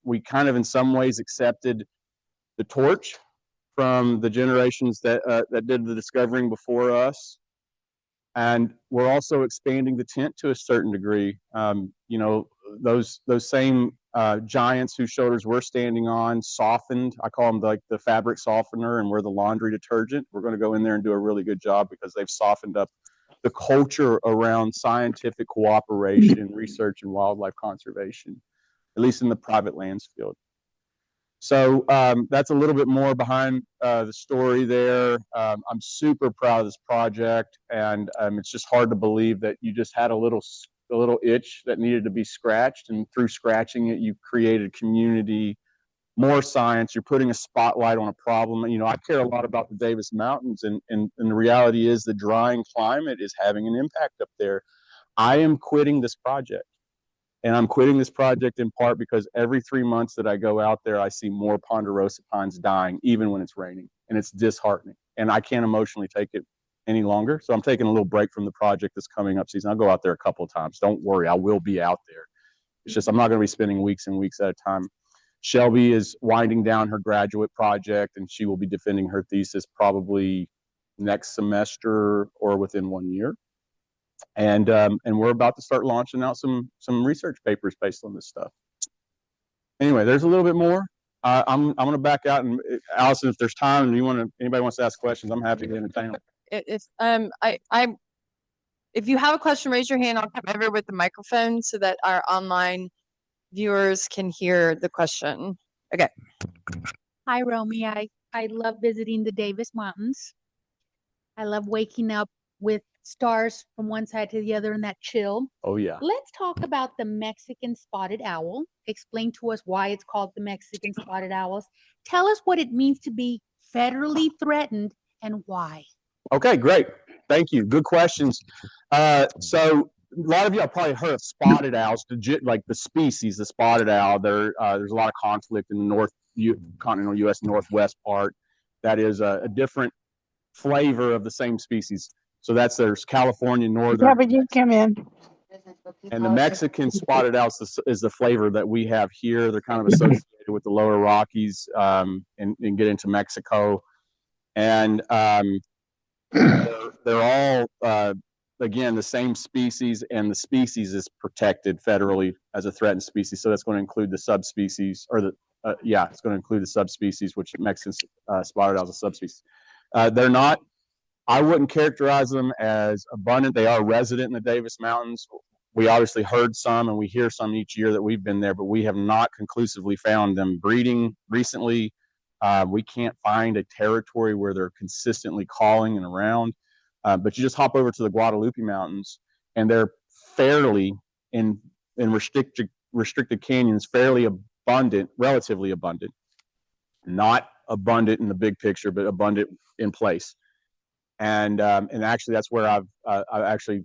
we kind of in some ways accepted the torch from the generations that did the discovering before us. And we're also expanding the tent to a certain degree. Those same giants whose shoulders we're standing on softened. I call them like the fabric softener, and we're the laundry detergent. We're going to go in there and do a really good job because they've softened up the culture around scientific cooperation, research, and wildlife conservation, at least in the private lands field. So that's a little bit more behind the story there. I'm super proud of this project, and it's just hard to believe that you just had a little itch that needed to be scratched, and through scratching it, you created community, more science. You're putting a spotlight on a problem. I care a lot about the Davis Mountains, and the reality is the drying climate is having an impact up there. I am quitting this project. And I'm quitting this project in part because every 3 months that I go out there, I see more ponderosa pines dying, even when it's raining. And it's disheartening. And I can't emotionally take it any longer. So I'm taking a little break from the project this coming up season. I'll go out there a couple of times. Don't worry, I will be out there. It's just I'm not going to be spending weeks and weeks at a time. Shelby is winding down her graduate project, and she will be defending her thesis probably next semester or within 1 year. And we're about to start launching out some research papers based on this stuff. Anyway, there's a little bit more. I'm going to back out, and Allison, if there's time and anybody wants to ask questions, I'm happy to entertain them. If you have a question, raise your hand. I'll come over with the microphone so that our online viewers can hear the question. Okay. Hi, Romey. I love visiting the Davis Mountains. I love waking up with stars from one side to the other in that chill. Oh, yeah. Let's talk about the Mexican spotted owl. Explain to us why it's called the Mexican spotted owls. Tell us what it means to be federally threatened and why. Okay, great. Thank you. Good questions. So a lot of you have probably heard of spotted owls, like the species, the spotted owl. There's a lot of conflict in the continental U.S. Northwest part. That is a different flavor of the same species. So there's California, northern. Yeah, you come in. And the Mexican spotted owl is the flavor that we have here. They're kind of associated with the lower Rockies and get into Mexico. And they're all, again, the same species, and the species is protected federally as a threatened species. So that's going to include the subspecies, or it's going to include the subspecies, which Mexican spotted owl is a subspecies. They're not, I wouldn't characterize them as abundant. They are resident in the Davis Mountains. We obviously heard some, and we hear some each year that we've been there, but we have not conclusively found them breeding recently. We can't find a territory where they're consistently calling and around. But you just hop over to the Guadalupe Mountains, and they're fairly in restricted canyons, fairly abundant, relatively abundant. Not abundant in the big picture, but abundant in place. And actually, that's where I actually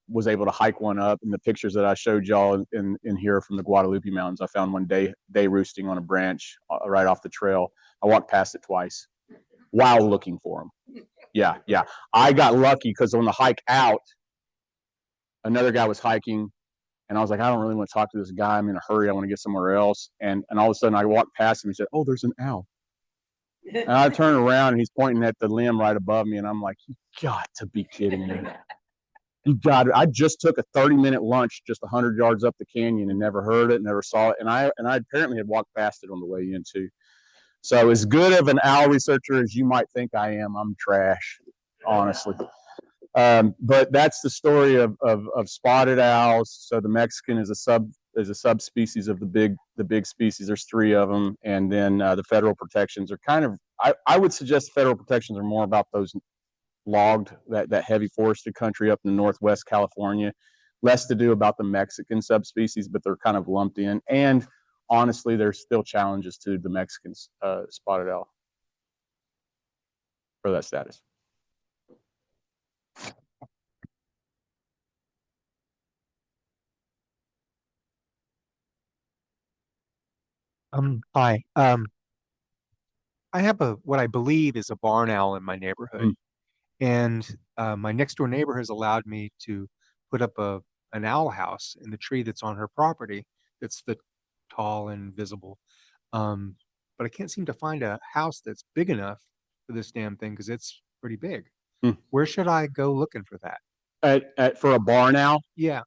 was able to hike one up. In the pictures that I showed y'all in here from the Guadalupe Mountains, I found one day roosting on a branch right off the trail. I walked past it twice while looking for them. Yeah. I got lucky because on the hike out, another guy was hiking, and I was like, I don't really want to talk to this guy. I'm in a hurry. I want to get somewhere else. And all of a sudden, I walked past him and said, "Oh, there's an owl." And I turn around and he's pointing at the limb right above me, and I'm like, you got to be kidding me. You got it. I just took a 30-minute lunch just 100 yards up the canyon and never heard it, never saw it. And I apparently had walked past it on the way in too. So as good of an owl researcher as you might think I am, I'm trash, honestly. But that's the story of spotted owls. So the Mexican is a subspecies of the big species. There's 3 of them, and then the federal protections are kind of. I would suggest federal protections are more about those logged that heavy forested country up in Northwest California, less to do about the Mexican subspecies, but they're kind of lumped in. And honestly, there's still challenges to the Mexican spotted owl for that status. Hi. I have what I believe is a barn owl in my neighborhood, and my next door neighbor has allowed me to put up an owl house in the tree that's on her property. That's the tall and visible. But I can't seem to find a house that's big enough for this damn thing because it's pretty big. Where should I go looking for that? For a barn owl? Yeah.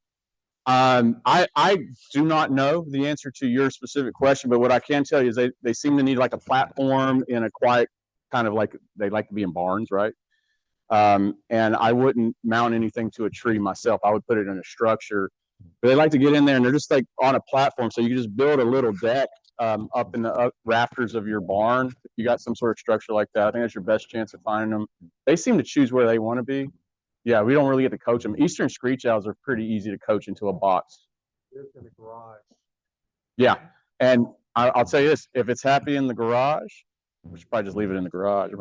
I do not know the answer to your specific question, but what I can tell you is they seem to need like a platform in a quiet kind of like they like to be in barns, right? And I wouldn't mount anything to a tree myself. I would put it in a structure. But they like to get in there and they're just like on a platform. So you can just build a little deck up in the rafters of your barn. If you got some sort of structure like that, I think that's your best chance of finding them. They seem to choose where they want to be. Yeah, we don't really get to coach them. Eastern screech owls are pretty easy to coach into a box. There's in the garage. Yeah, and I'll tell you this: if it's happy in the garage, we should probably just leave it in the garage.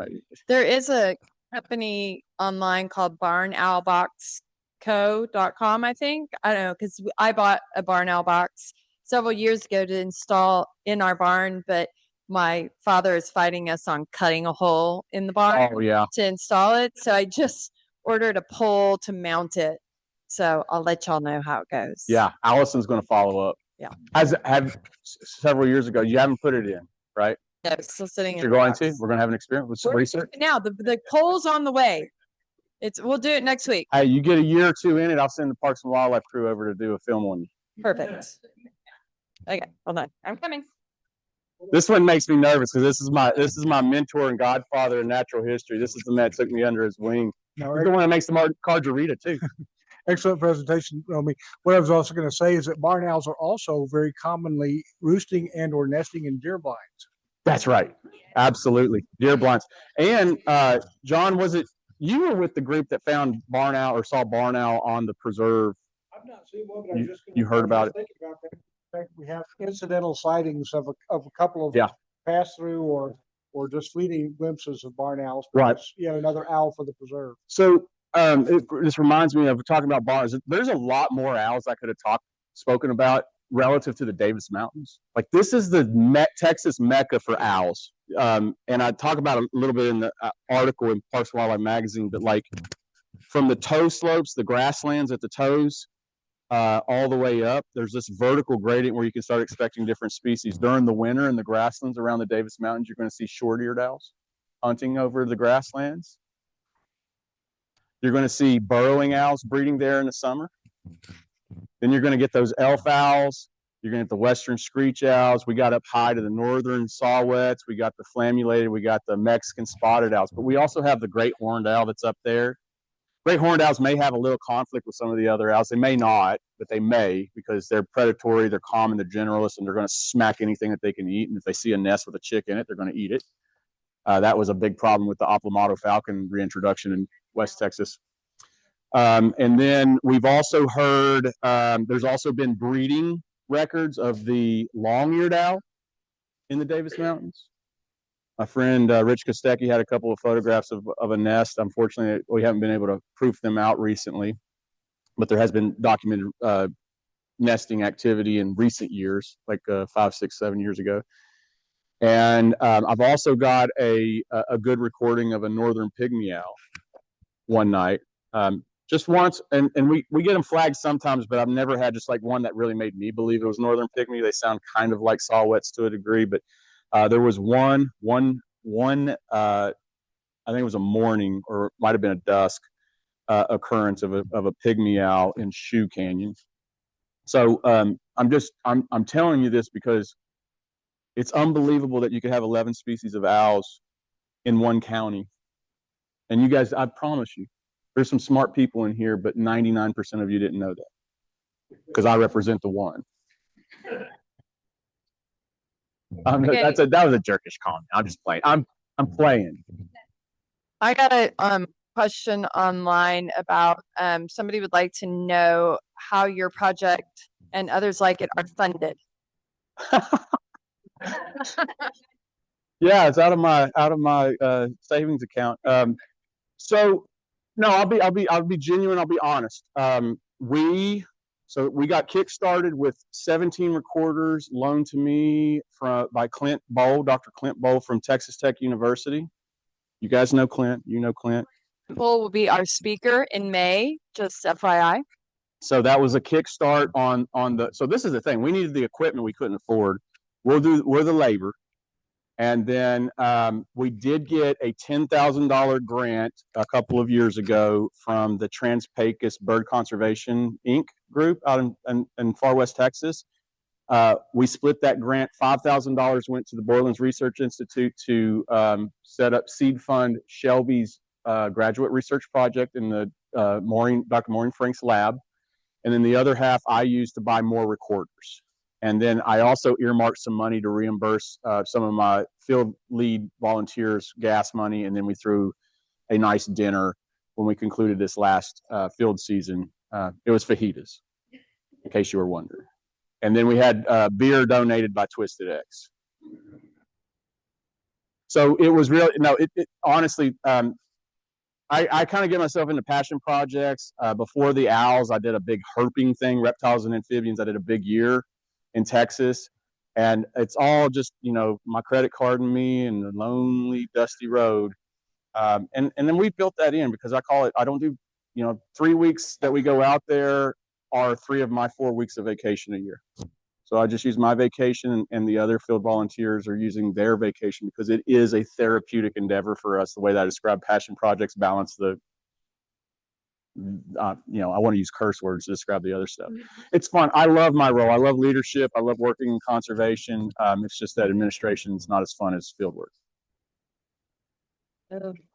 There is a company online called barnowlboxco.com, I think. I don't know, because I bought a barn owl box several years ago to install in our barn, but my father is fighting us on cutting a hole in the barn to install it. So I just ordered a pole to mount it. So I'll let y'all know how it goes. Yeah, Allison's going to follow up. Yeah. Have several years ago, you haven't put it in, right? Yeah, it's still sitting in You're the going box. to? We're going to have an experience with some research? Now, the pole's on the way. We'll do it next week. Hey, you get a year or 2 in it, I'll send the Parks and Wildlife crew over to do a film on you. Perfect. Okay, hold on. I'm coming. This one makes me nervous because this is my mentor and godfather in natural history. This is the man that took me under his wing. He's the one that makes the Margarita too. Excellent presentation, Romey. What I was also going to say is that barn owls are also very commonly roosting and or nesting in deer blinds. That's right. Absolutely. Deer blinds. And John, was it you were with the group that found barn owl or saw barn owl on the preserve? I've not seen one, but I was just you heard about it. Thinking about that. In fact, we have incidental sightings of a couple of pass through or just fleeting glimpses of barn owls. Right. Yeah, another owl for the preserve. So this reminds me of talking about barns. There's a lot more owls I could have spoken about relative to the Davis Mountains. Like this is the Texas Mecca for owls. And I talk about it a little bit in the article in Parks and Wildlife magazine, but like from the toe slopes, the grasslands at the toes, all the way up, there's this vertical gradient where you can start expecting different species. During the winter in the grasslands around the Davis Mountains, you're going to see short-eared owls hunting over the grasslands. You're going to see burrowing owls breeding there in the summer. Then you're going to get those elf owls. You're going to get the western screech owls. We got up high to the northern saw-whets. We got the flammulated. We got the Mexican spotted owls. But we also have the great horned owl that's up there. Great horned owls may have a little conflict with some of the other owls. They may not, but they may because they're predatory, they're common, they're generalists, and they're going to smack anything that they can eat. And if they see a nest with a chick in it, they're going to eat it. That was a big problem with the Oplomado falcon reintroduction in West Texas. And then we've also heard there's also been breeding records of the long-eared owl in the Davis Mountains. My friend Rich Kostecki had a couple of photographs of a nest. Unfortunately, we haven't been able to proof them out recently, but there has been documented nesting activity in recent years, like 5, 6, 7 years ago. And I've also got a good recording of a northern pygmy owl one night. Just once, and we get them flagged sometimes, but I've never had just like one that really made me believe it was northern pygmy. They sound kind of like saw-whets to a degree, but there was one one, I think it was a morning or it might have been a dusk occurrence of a pygmy owl in Shoe Canyon. So I'm telling you this because it's unbelievable that you could have 11 species of owls in one county. And you guys, I promise you, there's some smart people in here, but 99% of you didn't know that because I represent the one. Okay. That was a jerkish comment. I'm just playing. I'm playing. I got a question online about somebody would like to know how your project and others like it are funded. Yeah, it's out of my savings account. So no, I'll be genuine. I'll be honest. We got kickstarted with 17 recorders loaned to me by Clint Bowl, Dr. Clint Bowl from Texas Tech University. You guys know Clint. You know Clint. Bowl will be our speaker in May. Just FYI. So that was a kickstart on the. So this is the thing. We needed the equipment we couldn't afford. We're the labor. And then we did get a $10,000 grant a couple of years ago from the Trans-Pecos Bird Conservation Inc. group out in far west Texas. We split that grant. $5,000 went to the Borland's Research Institute to set up seed fund Shelby's graduate research project in the Dr. Maureen Frank's lab. And then the other half I used to buy more recorders. And then I also earmarked some money to reimburse some of my field lead volunteers gas money. And then we threw a nice dinner when we concluded this last field season. It was fajitas, in case you were wondering. And then we had beer donated by Twisted X. So it was really, no, honestly, I kind of get myself into passion projects. Before the owls, I did a big herping thing, reptiles and amphibians. I did a big year in Texas. And it's all just, my credit card and me and the lonely, dusty road. And then we built that in because I don't do, 3 weeks that we go out there are 3 of my 4 weeks of vacation a year. So I just use my vacation and the other field volunteers are using their vacation because it is a therapeutic endeavor for us. The way that I describe passion projects balance the, I want to use curse words to describe the other stuff. It's fun. I love my role. I love leadership. I love working in conservation. It's just that administration is not as fun as field work.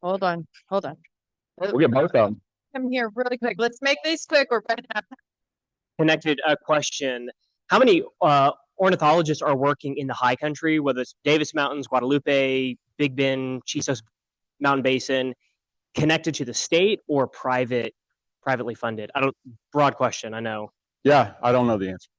Hold on. We'll get both of them. Come here really quick. Let's make these quick. We're running out of time. Connected question. How many ornithologists are working in the high country, whether it's Davis Mountains, Guadalupe, Big Bend, Chisos Mountain Basin, connected to the state or privately funded? Broad question, I know. Yeah, I don't know the answer.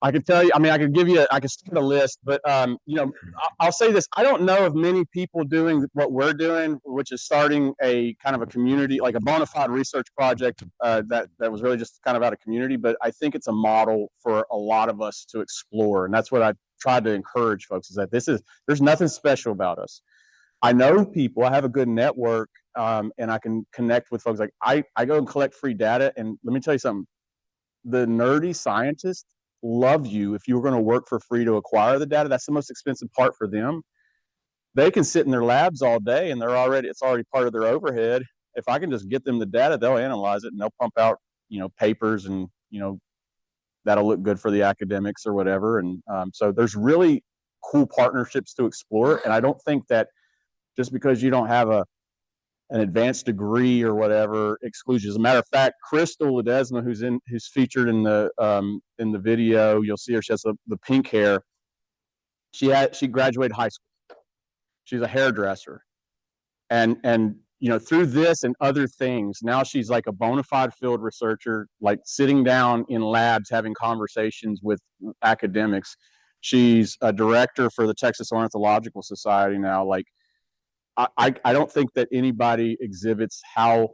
I can tell you, I can start a list, but I'll say this. I don't know of many people doing what we're doing, which is starting a kind of a community, like a bona fide research project that was really just kind of out of community. But I think it's a model for a lot of us to explore. And that's what I tried to encourage folks is that there's nothing special about us. I know people, I have a good network, and I can connect with folks. Like I go and collect free data. And let me tell you something, the nerdy scientists love you if you're going to work for free to acquire the data. That's the most expensive part for them. They can sit in their labs all day and it's already part of their overhead. If I can just get them the data, they'll analyze it and they'll pump out, papers and, that'll look good for the academics or whatever. And so there's really cool partnerships to explore. And I don't think that just because you don't have an advanced degree or whatever excludes you. As a matter of fact, Crystal Ledesma, who's featured in the video, you'll see her. She has the pink hair. She graduated high school. She's a hairdresser, and through this and other things, now she's like a bona fide field researcher, like sitting down in labs having conversations with academics. She's a director for the Texas Ornithological Society now. Like, I don't think that anybody exhibits how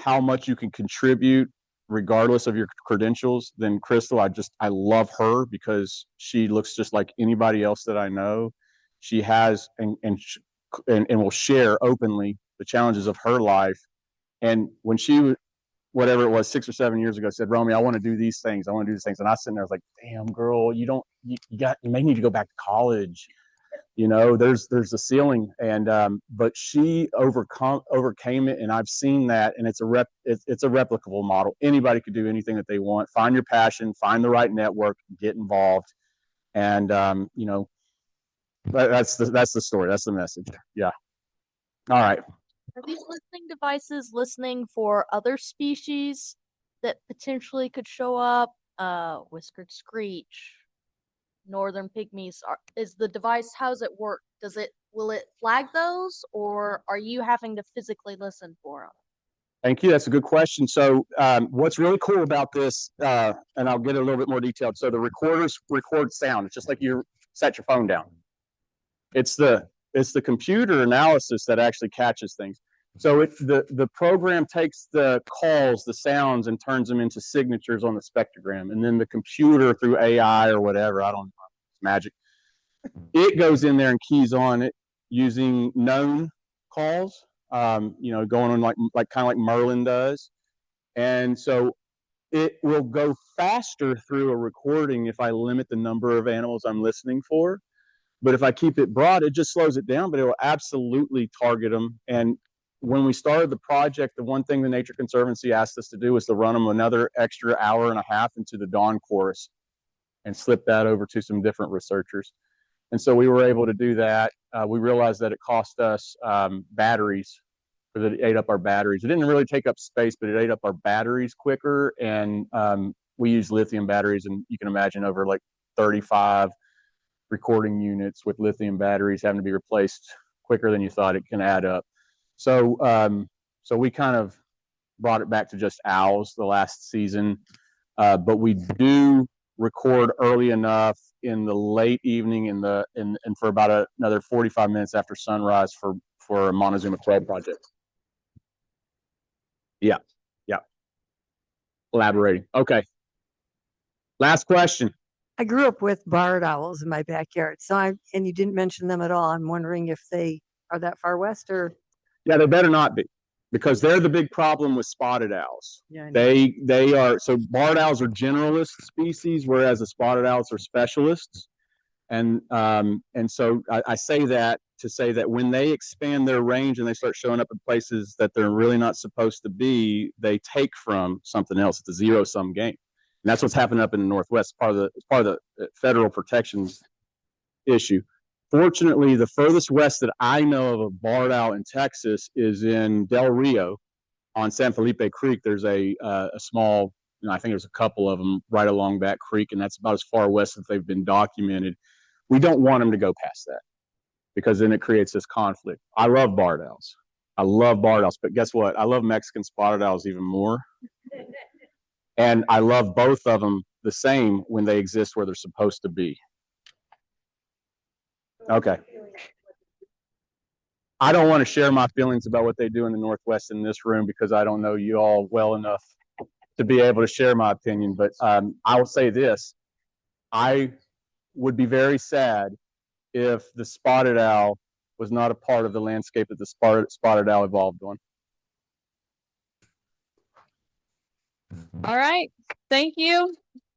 much you can contribute regardless of your credentials than Crystal. I love her because she looks just like anybody else that I know. She has and will share openly the challenges of her life. And when she whatever it was, 6 or 7 years ago, said, Romey, I want to do these things. I want to do these things. And I was sitting there, I was like, damn, girl, you may need to go back to college. You know, there's a ceiling. And, but she overcame it. And I've seen that. And it's a replicable model. Anybody could do anything that they want. Find your passion, find the right network, get involved. And, you know, that's the story. That's the message. Yeah. All right. Are these listening devices listening for other species that potentially could show up? Whiskered screech, northern pygmies. Is the device, how's it work? Will it flag those, or are you having to physically listen for them? Thank you. That's a good question. So what's really cool about this, and I'll get a little bit more detailed. So the recorders record sound. It's just like you set your phone down. It's the computer analysis that actually catches things. So the program takes the calls, the sounds, and turns them into signatures on the spectrogram. And then the computer, through AI or whatever, I don't know, it's magic, it goes in there and keys on it using known calls, you know, going on like kind of like Merlin does. And so it will go faster through a recording if I limit the number of animals I'm listening for. But if I keep it broad, it just slows it down, but it will absolutely target them. And when we started the project, the one thing the Nature Conservancy asked us to do was to run them another extra hour and a half into the dawn chorus and slip that over to some different researchers. And so we were able to do that. We realized that it cost us batteries, because it ate up our batteries. It didn't really take up space, but it ate up our batteries quicker. And we use lithium batteries, and you can imagine over like 35 recording units with lithium batteries having to be replaced quicker than you thought. It can add up. So so we kind of brought it back to just owls the last season, but we do record early enough in the late evening and for about another 45 minutes after sunrise for a Montezuma Quail project. Yeah. Elaborating. Okay. Last question. I grew up with barred owls in my backyard, and you didn't mention them at all. I'm wondering if they are that far west, or. Yeah, they better not be, because they're the big problem with spotted owls. Yeah, they are, so barred owls are generalist species, whereas the spotted owls are specialists. And so I say that to say that when they expand their range and they start showing up in places that they're really not supposed to be, they take from something else. It's a zero-sum game. And that's what's happening up in the Northwest, part of the federal protections issue. Fortunately, the furthest west that I know of a barred owl in Texas is in Del Rio on San Felipe Creek. There's a small, I think there's a couple of them right along that creek, and that's about as far west as they've been documented. We don't want them to go past that, because then it creates this conflict. I love barred owls. But guess what? I love Mexican spotted owls even more. And I love both of them the same when they exist where they're supposed to be. Okay. I don't want to share my feelings about what they do in the Northwest in this room, because I don't know you all well enough to be able to share my opinion. But I will say this. I would be very sad if the spotted owl was not a part of the landscape that the spotted owl evolved on. All right. Thank you.